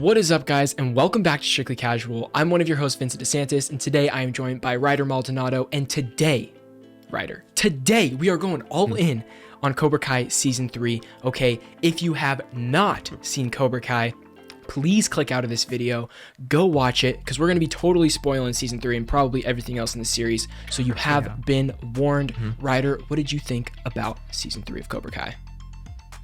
What is up, guys, and welcome back to Strictly Casual. I'm one of your hosts, Vincent DeSantis, and today I am joined by Ryder Maldonado. And today we are going all in on Cobra Kai Season 3, okay? If you have not seen Cobra Kai, please click out of this video, go watch it, because we're going to be totally spoiling Season 3 and probably everything else in the series, so you have been warned. Ryder, what did you think about Season 3 of Cobra Kai?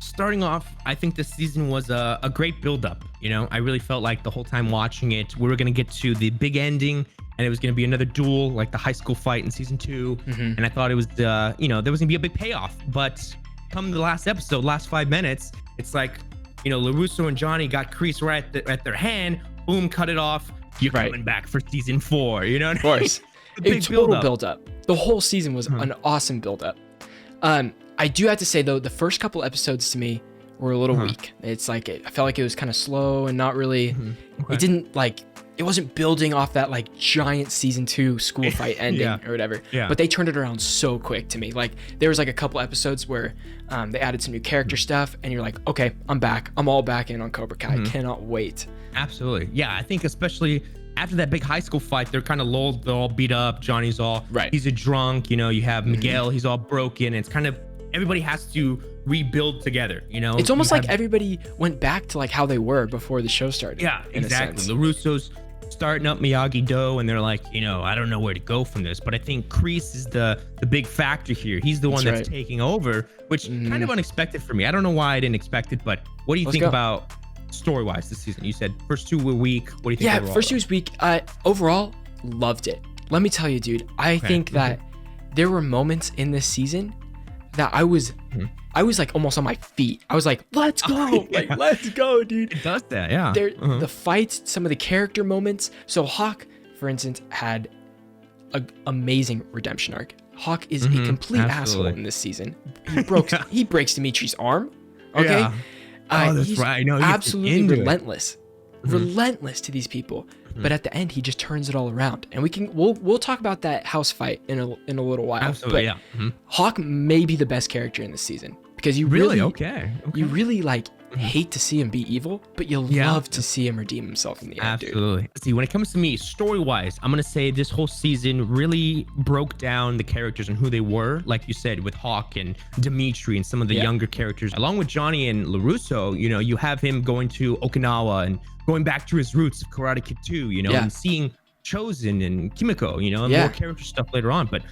Starting off, I think this season was a great build-up. You know, I really felt like the whole time watching it, we were going to get to the big ending, and it was going to be another duel, like the high school fight in season 2. And I thought it was, there was going to be a big payoff. But come the last episode, last 5 minutes, it's like, LaRusso and Johnny got Crease right at their hand. Boom, cut it off. You're coming back for season 4. You know, of course, a total build-up. The whole season was an awesome build-up. I do have to say, though, the first couple episodes to me were a little weak. It's like, I felt like it was kind of slow and not really, it wasn't building off that like giant season 2 school fight ending or whatever. But they turned it around so quick to me. Like, there was like a couple episodes where they added some new character stuff and you're like, okay, I'm back. I'm all back in on Cobra Kai. I cannot wait. Absolutely. Yeah, I think especially after that big high school fight, they're kind of lulled. They're all beat up. Johnny's all, he's a drunk. You have Miguel, he's all broken. It's kind of, everybody has to rebuild together, It's almost like everybody went back to like how they were before the show started. Yeah, exactly. The Russos starting up Miyagi-Do, and they're like, I don't know where to go from this. But I think Crease is the big factor here. He's the one that's taking over, which kind of unexpected for me. I don't know why I didn't expect it, but what do you think about story-wise this season? You said first 2 were weak. What do you think? Yeah, first 2 was weak. Overall, loved it. Let me tell you, dude. I think that there were moments in this season that I was like almost on my feet. I was like, let's go. Let's go, dude. It does that, yeah. The fights, some of the character moments. So Hawk, for instance, had an amazing redemption arc. Hawk is a complete asshole in this season. He breaks Dimitri's arm. Okay. Yeah. That's he's right. I know. Absolutely relentless. Relentless to these people. But at the end, he just turns it all around, and we'll talk about that house fight in a little while. Absolutely, but Hawk may be the best character in this season because you really hate to see him be evil, but you love to see him redeem himself in the end. Absolutely. Dude. See, when it comes to me, story-wise, I'm gonna say this whole season really broke down the characters and who they were, like you said, with Hawk and Dimitri and some of the younger characters, along with Johnny and LaRusso. You have him going to Okinawa and going back to his roots of Karate Kid 2, and seeing Chosen and Kimiko, and more character stuff later on. But,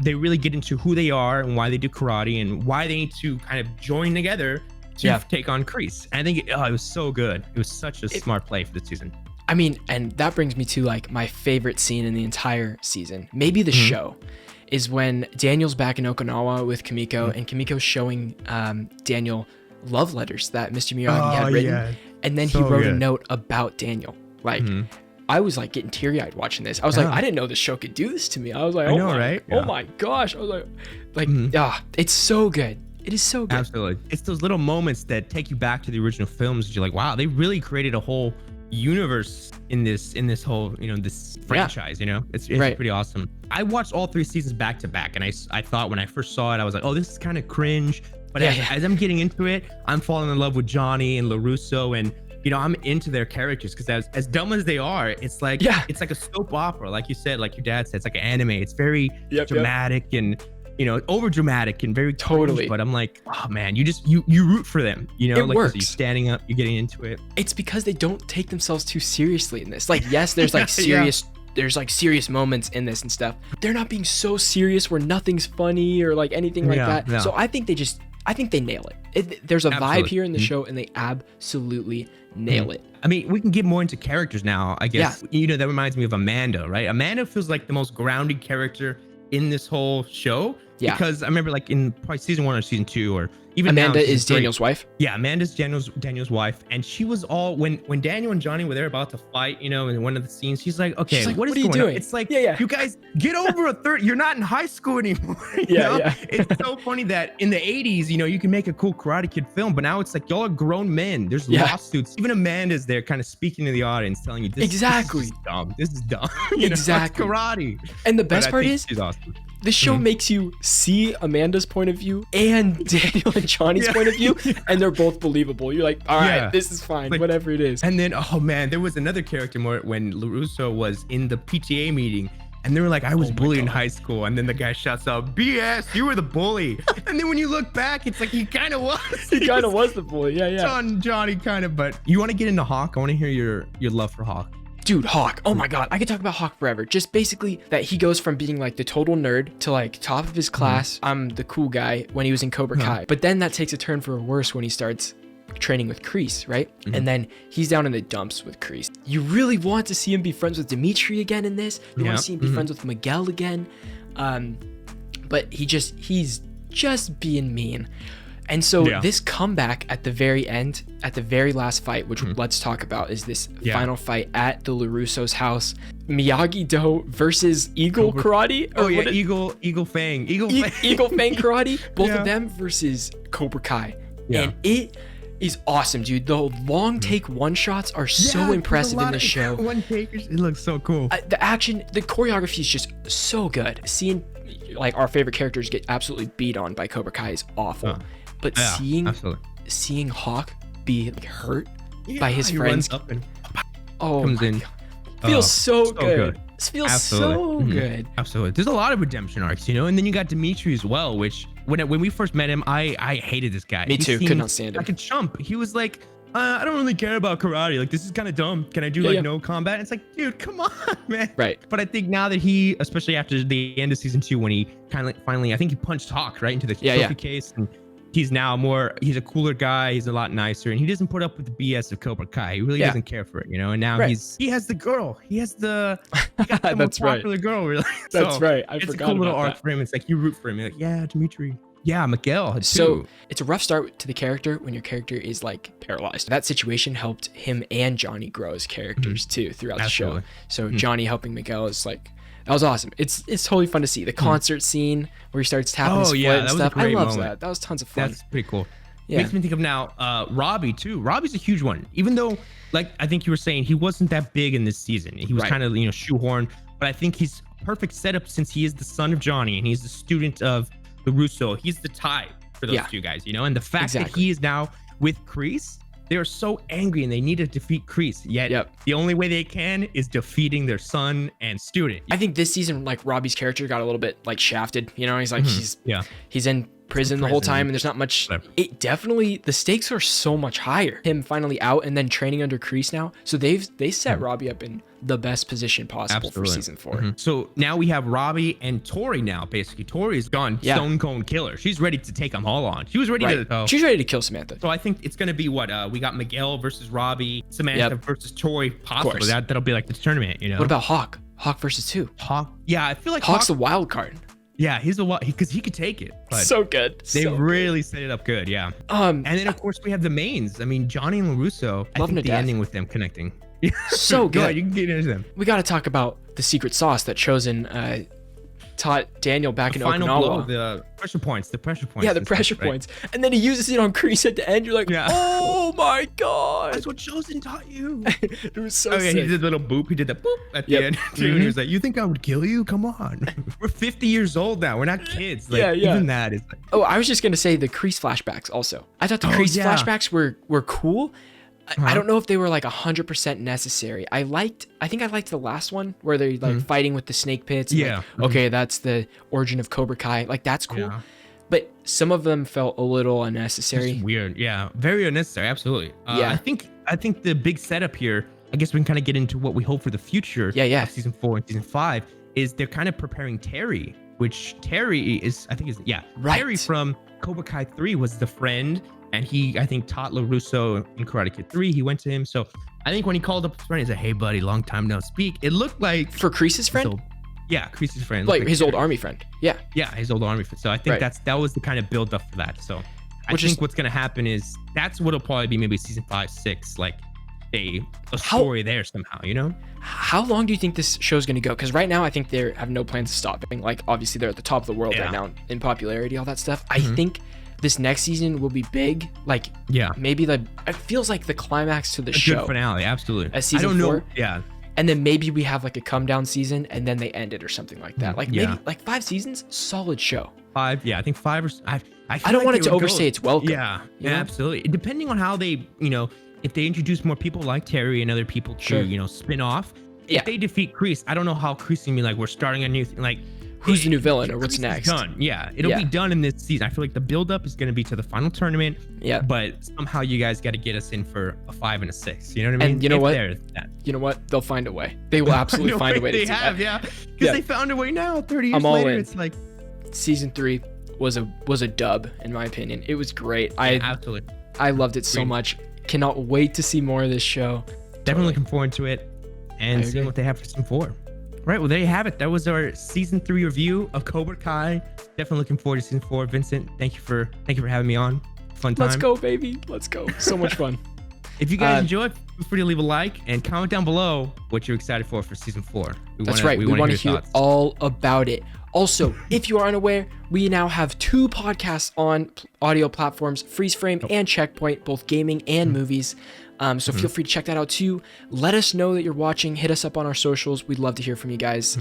they really get into who they are and why they do karate and why they need to kind of join together to take on Crease. And I think it was so good. It was such a smart play for the season. I mean, and that brings me to like my favorite scene in the entire season, maybe the show, is when Daniel's back in Okinawa with Kimiko and Kimiko's showing Daniel love letters that Mr. Miyagi had written. And then he wrote a note about Daniel. Like, I was like getting teary-eyed watching this. I was like, I didn't know the show could do this to me. I was like, oh my gosh. I was like, it's so good. It is so good. Absolutely. It's those little moments that take you back to the original films. You're like, wow, they really created a whole universe in this whole, this franchise, It's pretty awesome. I watched all 3 seasons back to back, and I thought when I first saw it, I was like, oh, this is kind of cringe. But as I'm getting into it, I'm falling in love with Johnny and LaRusso, and I'm into their characters because as dumb as they are, it's like it's like a soap opera, like you said, like your dad said, it's like an anime. It's very dramatic and over dramatic and very cringe, but I'm like, oh man, you root for them, it like works. You're standing up, you're getting into it. It's because they don't take themselves too seriously in this. Like, yes, there's like serious there's like serious moments in this and stuff. They're not being so serious where nothing's funny or like anything like that. So I think they nail it. There's a vibe here in the show, and they absolutely nail it. I mean, we can get more into characters now, I guess. That reminds me of Amanda, right? Amanda feels like the most grounded character in this whole show. Because I remember like in probably season 1 or season 2 or even Amanda now, is Daniel's wife. Yeah, Amanda's Daniel's wife, and she was all when Daniel and Johnny were there about to fight, in one of the scenes, she's like, okay, what are you doing? It's like, you guys get over a third. You're not in high school anymore. It's so funny that in the 80s, you can make a cool Karate Kid film, but now it's like y'all are grown men. There's lawsuits. Even Amanda's there, kind of speaking to the audience, telling you this is dumb. This is dumb. Exactly. Karate. And the best part is she's awesome. the show makes you see Amanda's point of view and Daniel and Johnny's point of view, and they're both believable. You're like, all right, this is fine, like, whatever it is. And then, oh man, there was another character more when LaRusso was in the PTA meeting. And they were like, I was bullied in high school. And then the guy shouts out, BS, you were the bully. And then when you look back, it's like he kind of was. He kind of was the bully. Yeah. Johnny kind of. But you want to get into Hawk? I want to hear your love for Hawk. Dude, Hawk. Oh my God. I could talk about Hawk forever. Just basically that he goes from being like the total nerd to like top of his class. I'm the cool guy when he was in Cobra Kai. But then that takes a turn for worse when he starts training with Crease, right? And then he's down in the dumps with Crease. You really want to see him be friends with Dimitri again in this. You want to see him be friends with Miguel again. But he's just being mean. And so this comeback at the very end, at the very last fight, which let's talk about, is this final fight at the LaRusso's house. Miyagi-Do versus Eagle Karate. Oh yeah, Eagle Fang. Eagle Fang Karate. Both of them versus Cobra Kai. And it is awesome, dude. The long take one shots are so impressive in this show. One takers, it looks so cool. The action, the choreography is just so good. Seeing like our favorite characters get absolutely beat on by Cobra Kai is awful, but seeing Hawk be like, hurt by his friends, comes in, feels so good. It feels so good. Absolutely. There's a lot of redemption arcs, you know, and then you got Dimitri as well, which when we first met him, I hated this guy. Me too. Could not stand him. Like a chump. He was like, I don't really care about karate. Like, this is kind of dumb. Can I do no combat? And it's like, dude, come on, man. Right. But I think now that he, especially after the end of season 2, when he kind of finally, I think he punched Hawk right into the trophy case, and he's he's a cooler guy. He's a lot nicer, and he doesn't put up with the BS of Cobra Kai. He really doesn't care for it, you know. And now he has the girl. He got the most popular girl, really. That's right. I forgot about that. It's a cool little arc for him. It's like you root for him. You're like, yeah, Dimitri. Yeah, Miguel too. So it's a rough start to the character when your character is like paralyzed. That situation helped him and Johnny grow as characters too throughout the show. So Johnny helping Miguel is like, that was awesome. It's totally fun to see. The concert scene where he starts tapping his foot and stuff. I love that. That was tons of fun. That's pretty cool. Makes me think of now Robbie too. Robbie's a huge one. Even though, like I think you were saying, he wasn't that big in this season. He was kind of shoehorned, but I think he's perfect setup since he is the son of Johnny and he's the student of LaRusso. He's the tie for those two guys, you know. And the fact that he is now with Crease, they are so angry and they need to defeat Crease. Yet the only way they can is defeating their son and student. I think this season, like Robbie's character got a little bit like shafted. You know, he's like he's in prison the whole time and there's not much. It definitely, the stakes are so much higher. Him finally out and then training under Crease now. So they set Robbie up in the best position possible for season 4. So now we have Robbie and Tori now. Basically, Tori's gone stone cold killer. She's ready to take them all on. She was ready to. She's ready to kill Samantha. So I think it's gonna be what we got Miguel versus Robbie, Samantha versus Tori. Possibly that'll be like the tournament. You know. What about Hawk? Hawk versus who? Hawk. Yeah, I feel like Hawk's the wild card. Yeah, he's a lot because he could take it. But so good. They really set it up good. Yeah. And then of course we have the mains. I mean, Johnny and LaRusso. I think the ending with them connecting. So good. Go ahead, you can get into them. We got to talk about the secret sauce that Chosen taught Daniel back in final Okinawa. Blow, the pressure points. Yeah, the pressure points. And then he uses it on Crease at the end. You're like, oh my God. That's what Chosen taught you. It was so sick. He did a little boop. He did the boop at the end. Too. And he was like, you think I would kill you? Come on. We're 50 years old now. We're not kids. Like, even that is like... Oh, I was just going to say the Crease flashbacks also. I thought the Crease flashbacks were cool. I don't know if they were like 100% necessary. I think I liked the last one where they're like fighting with the snake pits. Like, okay, that's the origin of Cobra Kai. Like that's cool. Yeah. But some of them felt a little unnecessary. It's weird. Yeah. Very unnecessary. Absolutely. I think the big setup here, I guess we can kind of get into what we hope for the future. Of season 4 and season 5 is they're kind of preparing Terry, which Terry is, Terry from Cobra Kai 3 was the friend. And he, I think, taught LaRusso in Karate Kid 3. He went to him. So I think when he called up his friend, he said, hey, buddy, long time no speak. It looked like... For Crease's friend? Crease's friend. Like his old army friend. Yeah. Yeah, his old army friend. So I think that was the kind of build up for that. So I think what's going to happen is that's what'll probably be maybe season 5, 6, like a story there somehow, you know? How long do you think this show's going to go? Because right now I think they have no plans of stopping. Like, obviously, they're at the top of the world right now in popularity, all that stuff. I think... this next season will be big. Like, maybe it feels like the climax to the show. Good finale, absolutely. As season 4. Yeah. and then maybe we have like a come down season, and then they end it or something like that. Like maybe like 5 seasons, solid show. 5, yeah, I think 5 or I don't want it to overstay its welcome. Yeah, absolutely. Depending on how they, if they introduce more people like Terry and other people to, spin off. If they defeat Crease, I don't know how Crease can be like, we're starting a new thing. Like, who's the new villain or what's next? Done. Yeah, it'll be done in this season. I feel like the build-up is going to be to the final tournament. Yeah. But somehow you guys got to get us in for a 5 and a 6. You know what I mean? And you know what? You know what? They'll find a way. They will absolutely find a way. They have, because they found a way now. 30 years later, it's like season 3 was a dub in my opinion. It was great. Absolutely. I loved it so much. Cannot wait to see more of this show. Definitely looking forward to it and seeing what they have for season 4. Right, well, there you have it. That was our season 3 review of Cobra Kai. Definitely looking forward to season 4. Vincent, thank you for having me on. Fun time. Let's go, baby. Let's go. So much fun. If you guys enjoyed, feel free to leave a like and comment down below what you're excited for season 4. That's right. We want to hear all about it. Also, if you are unaware, we now have 2 podcasts on audio platforms, Freeze Frame and Checkpoint, both gaming and movies. So feel free to check that out too. Let us know that you're watching. Hit us up on our socials. We'd love to hear from you guys.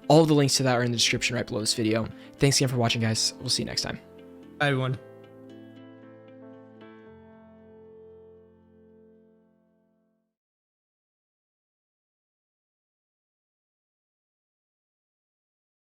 All the links to that are in the description right below this video. Thanks again for watching, guys. We'll see you next time. Bye, everyone.